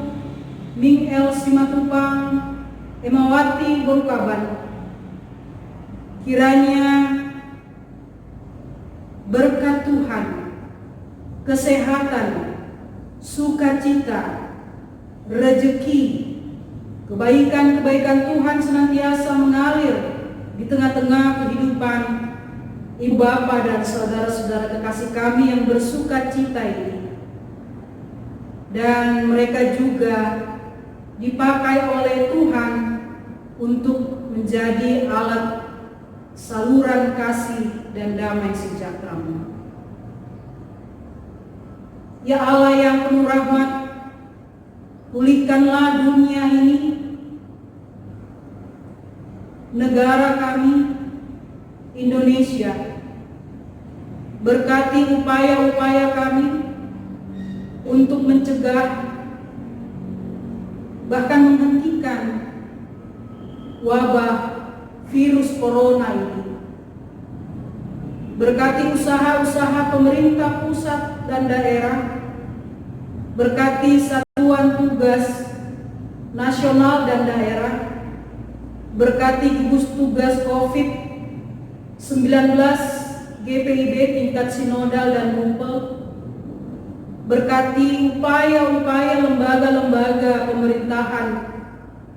Ming L. Simatupang, Emawati Borukaban. Kiranya berkat Tuhan, kesehatan, sukacita, rezeki, kebaikan-kebaikan Tuhan senantiasa mengalir di tengah-tengah kehidupan Ibu Bapa dan saudara-saudara kekasih kami yang bersukacita ini. Dan mereka juga dipakai oleh Tuhan untuk menjadi alat saluran kasih dan damai sejahtera-Mu. Ya Allah yang penuh rahmat, pulihkanlah dunia ini, negara kami, Indonesia. Berkati upaya-upaya kami untuk mencegah, bahkan menghentikan wabah virus corona ini. Berkati usaha-usaha pemerintah pusat dan daerah, berkati satuan tugas nasional dan daerah, berkati gugus tugas COVID-19 GPIB tingkat sinodal dan ngumpul, berkati upaya-upaya lembaga-lembaga pemerintahan,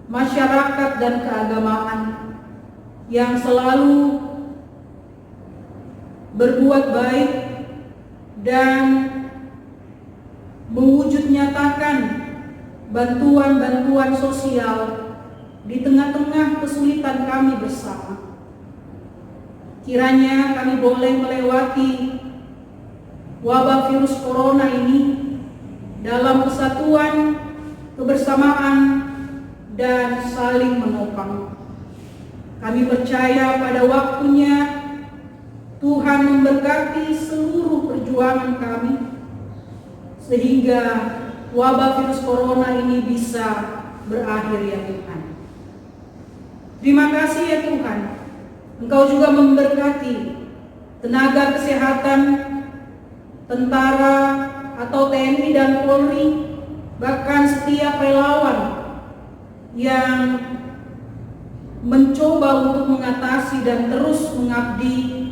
masyarakat dan keagamaan yang selalu berbuat baik dan mewujud nyatakan bantuan-bantuan sosial di tengah-tengah kesulitan kami bersama. Kiranya kami boleh melewati wabah virus corona ini dalam kesatuan, kebersamaan, dan saling menopang. Kami percaya pada waktunya Tuhan memberkati seluruh perjuangan kami sehingga wabah virus corona ini bisa berakhir ya Tuhan. Terima kasih ya Tuhan, Engkau juga memberkati tenaga kesehatan, tentara atau TNI dan Polri, bahkan setiap relawan yang mencoba untuk mengatasi dan terus mengabdi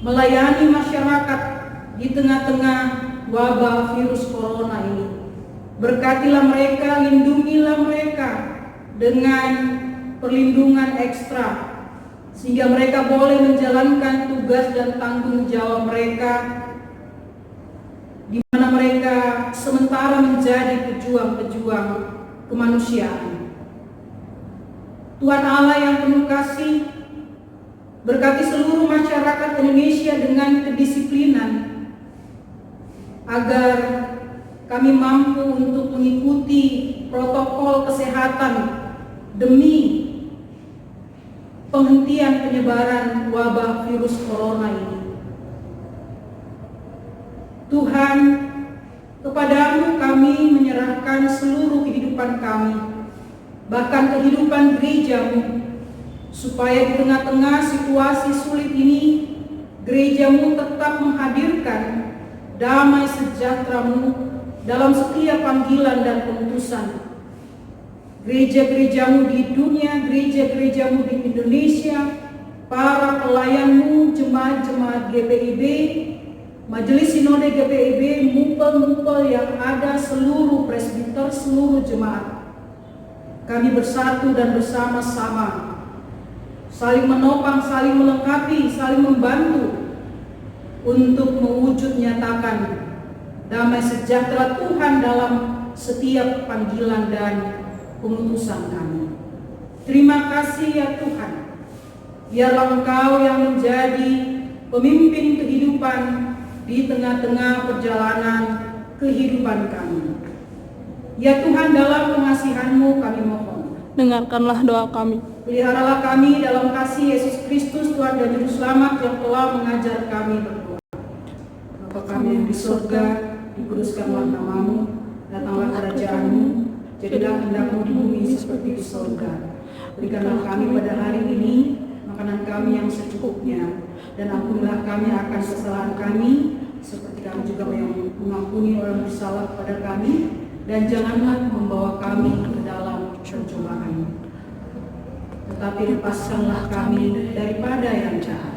melayani masyarakat di tengah-tengah wabah virus corona ini. Berkatilah mereka, lindungilah mereka dengan perlindungan ekstra, sehingga mereka boleh menjalankan tugas dan tanggung jawab mereka, di mana mereka sementara menjadi pejuang-pejuang kemanusiaan. Tuhan Allah yang penuh kasih, berkati seluruh masyarakat Indonesia dengan kedisiplinan, agar kami mampu untuk mengikuti protokol kesehatan demi penghentian penyebaran wabah virus corona ini. Tuhan, kepadamu kami menyerahkan seluruh kehidupan kami, bahkan kehidupan gerejamu, supaya di tengah-tengah situasi sulit ini, gerejamu tetap menghadirkan damai sejahtera-Mu dalam setiap panggilan dan pengutusan. Gereja-gerejamu di dunia, gereja-gerejamu di Indonesia, para pelayan-Mu, jemaat-jemaat GPIB, Majelis Sinode GPIB, mupel-mupel yang ada, seluruh presbiter, seluruh jemaat. Kami bersatu dan bersama-sama saling menopang, saling melengkapi, saling membantu untuk mewujud nyatakan damai sejahtera Tuhan dalam setiap panggilan dan pengutusan kami. Terima kasih ya Tuhan. Biarlah Engkau yang menjadi pemimpin kehidupan di tengah-tengah perjalanan kehidupan kami. Ya Tuhan, dalam pengasihan-Mu kami mohon, dengarkanlah doa kami. peliharalah kami dalam kasih Yesus Kristus Tuhan dan Juru Selamat yang telah mengajar kami berdoa. Bapa kami yang di surga, dikuduskanlah nama-Mu, datanglah kerajaan-Mu, jadilah kehendak-Mu di bumi seperti di surga. Berikanlah kami pada hari ini makanan kami yang secukupnya, dan ampunilah kami akan kesalahan kami, seperti kami juga yang mengampuni orang bersalah kepada kami, dan janganlah membawa kami ke dalam pencobaan, tetapi lepaskanlah kami daripada yang jahat.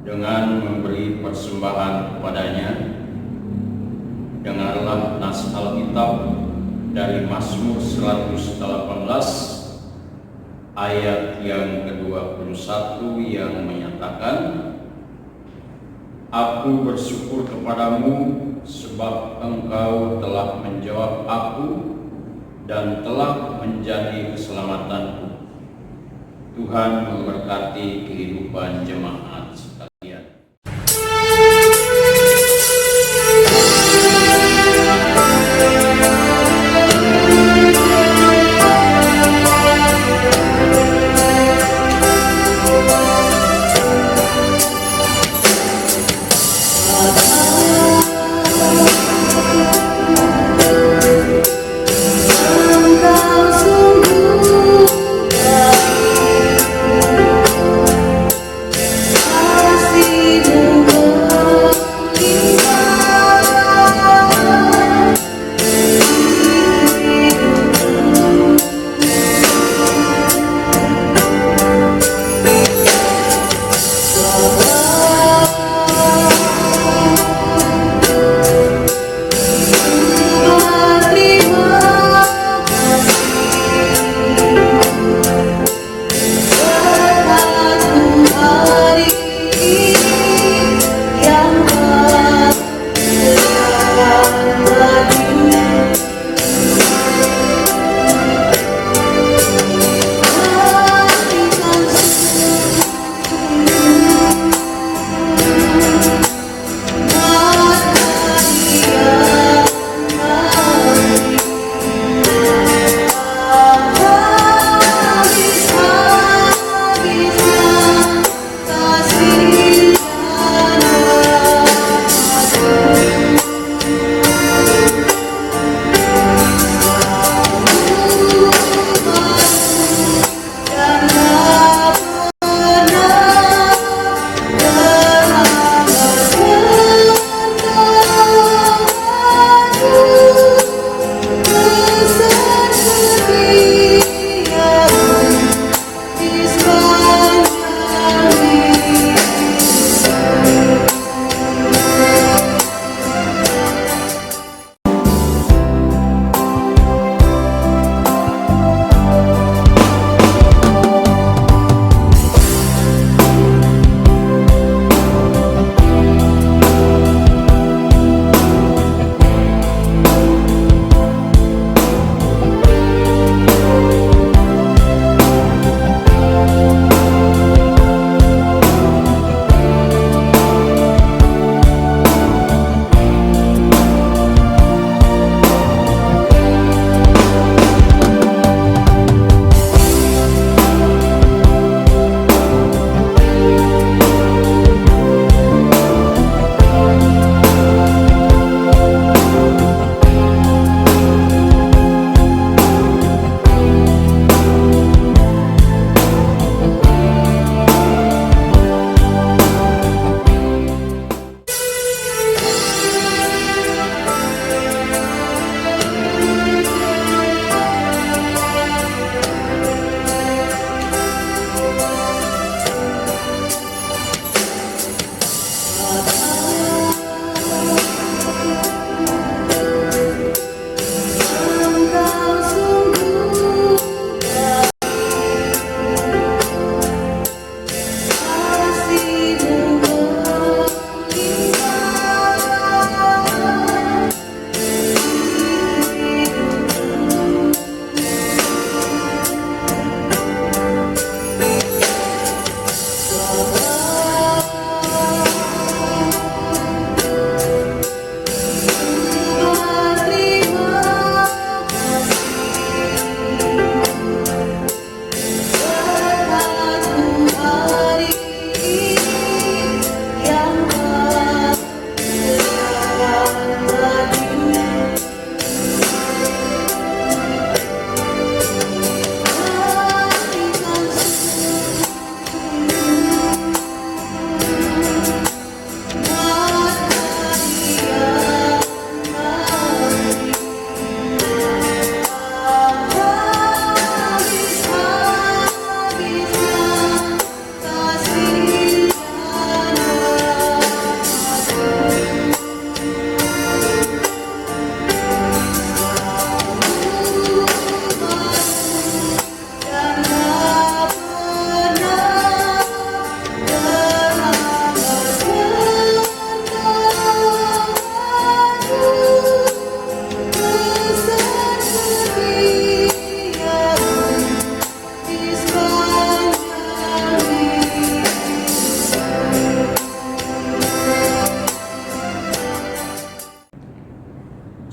dengan memberi persembahan kepadanya. Dengarlah nas Alkitab dari Mazmur 118 ayat yang ke-21 yang menyatakan, Aku bersyukur kepadamu sebab engkau telah menjawab aku dan telah menjadi keselamatanku. Tuhan memberkati kehidupan jemaat sekalian.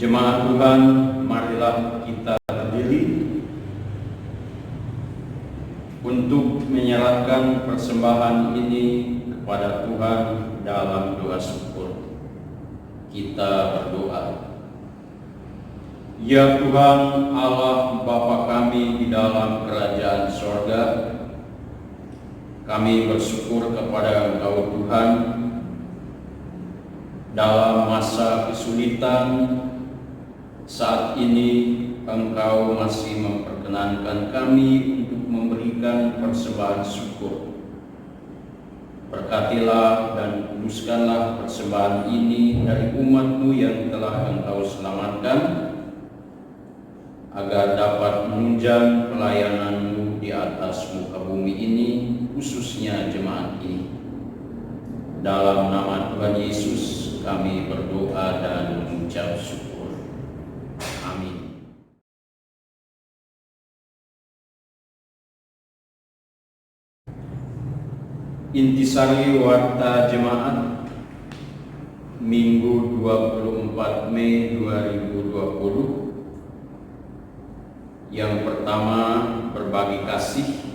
Jemaat Tuhan, marilah kita berdiri untuk menyerahkan persembahan ini kepada Tuhan dalam doa syukur. Kita berdoa. Ya Tuhan Allah Bapa kami di dalam kerajaan sorga, kami bersyukur kepada Engkau Tuhan dalam masa kesulitan saat ini. Engkau masih memperkenankan kami untuk memberikan persembahan syukur. Berkatilah dan kuduskanlah persembahan ini dari umat-Mu yang telah Engkau selamatkan, agar dapat menunjang pelayanan-Mu di atas muka bumi ini, khususnya jemaat ini. Dalam nama Tuhan Yesus kami berdoa dan mengucap syukur. Amin. Intisari Warta Jemaat Minggu 24 Mei 2020. Yang pertama, berbagi kasih.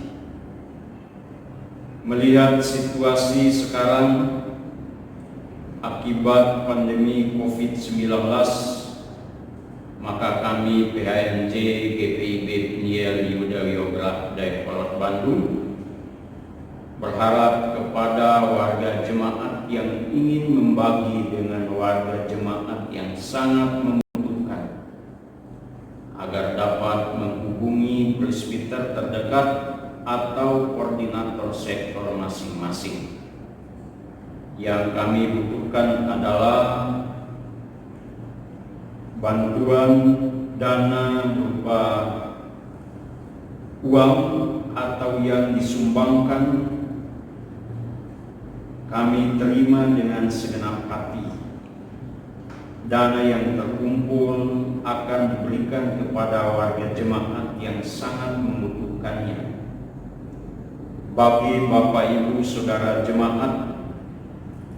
Melihat situasi sekarang akibat pandemi COVID-19, maka kami PHNJ GPIB Peniel Yuda Wiograf Dayakolot Bandung berharap kepada warga jemaat yang ingin membagi dengan warga jemaat yang sangat membutuhkan, agar dapat menghubungi presbiter terdekat atau koordinator sektor masing-masing. Yang kami butuhkan adalah bantuan dana berupa uang atau yang disumbangkan, kami terima dengan segenap hati. Dana yang terkumpul akan diberikan kepada warga jemaat yang sangat membutuhkannya. Bagi Bapak Ibu Saudara jemaat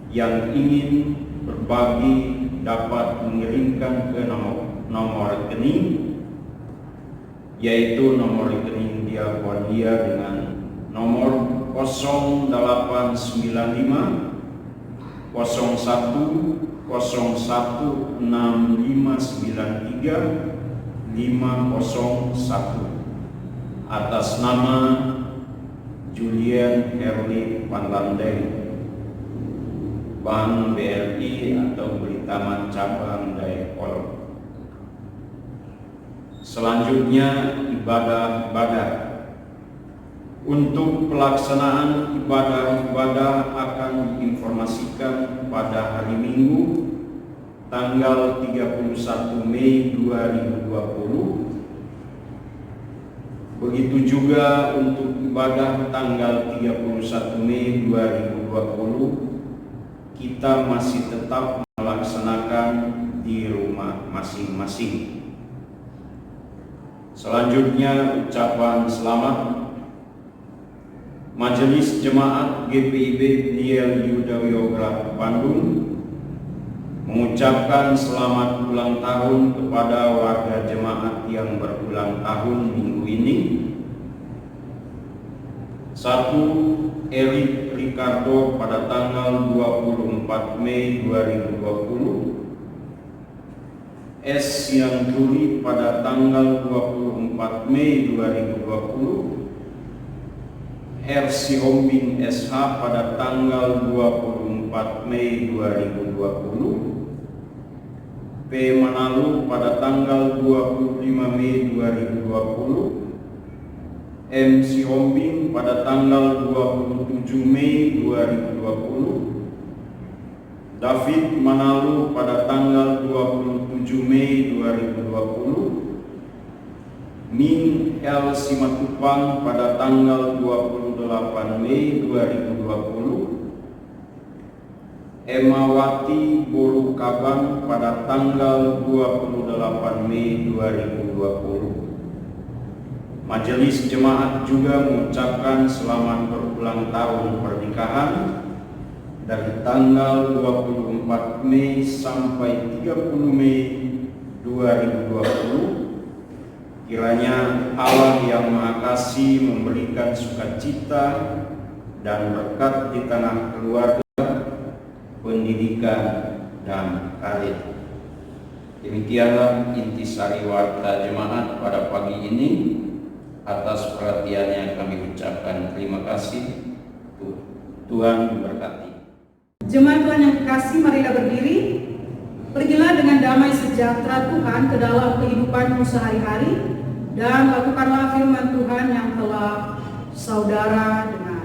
yang ingin berbagi dapat mengirimkan ke nomor rekening, yaitu nomor rekening Diakonia dengan nomor 0895 01 016593 501 atas nama Julian Herli Panlandeng, Bank BRI atau Beritaman Cabang Dayakolot. Selanjutnya, ibadah-ibadah. Untuk pelaksanaan ibadah-ibadah akan diinformasikan pada hari Minggu tanggal 31 Mei 2020. Begitu juga untuk ibadah tanggal 31 Mei 2020, kita masih tetap melaksanakan di rumah masing-masing. Selanjutnya, ucapan selamat. Majelis Jemaat GPIB Peniel Yuda Wiograf Bandung mengucapkan selamat ulang tahun kepada warga jemaat yang berulang tahun minggu ini. 1. Erik Ricardo pada tanggal 24 Mei 2020. S. Siangturi pada tanggal 24 Mei 2020. R. Sihombing SH pada tanggal 24 Mei 2020. P. Manalu pada tanggal 25 Mei 2020. M. Sihombing pada tanggal 27 Mei 2020. David Manalu pada tanggal 27 Mei 2020. Min L. Simatupang pada tanggal 28 Mei 2020. Emawati Boru Kabang pada tanggal 28 Mei 2020. Majelis Jemaat juga mengucapkan selamat berulang tahun pernikahan dari tanggal 24 Mei sampai 30 Mei 2020, kiranya Allah yang Maha Kasih memberikan sukacita dan berkat di tengah keluarga, pendidikan, dan karir. Demikianlah intisari warta jemaat pada pagi ini. Atas perhatiannya kami ucapkan terima kasih. Tuhan memberkati. Jemaat Tuhan yang kekasih, marilah berdiri. Pergilah dengan damai sejahtera Tuhan ke dalam kehidupanmu sehari-hari, dan lakukanlah firman Tuhan yang telah saudara dengar.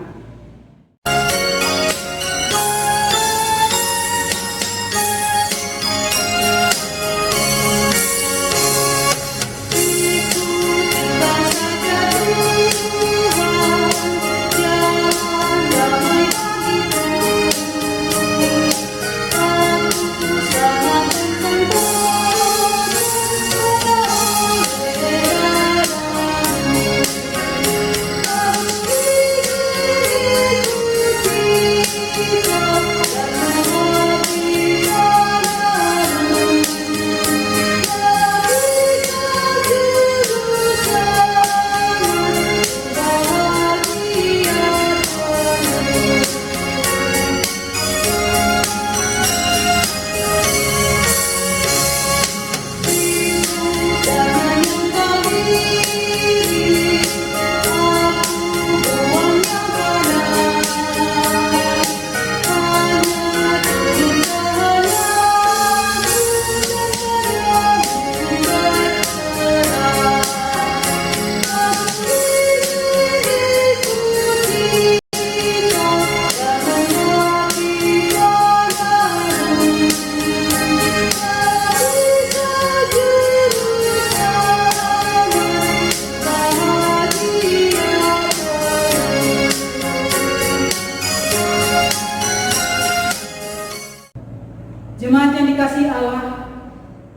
Jemaat yang dikasihi Allah,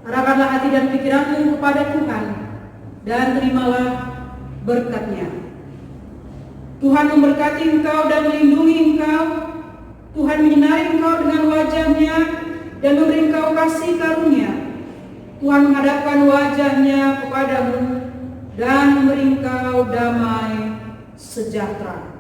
arahkanlah hati dan pikiranmu kepada Tuhan, dan terimalah berkat-Nya. Tuhan memberkati engkau dan melindungi engkau. Tuhan menyinari engkau dengan wajah-Nya dan memberi engkau kasih karunia. Tuhan menghadapkan wajah-Nya kepadamu dan memberi engkau damai sejahtera.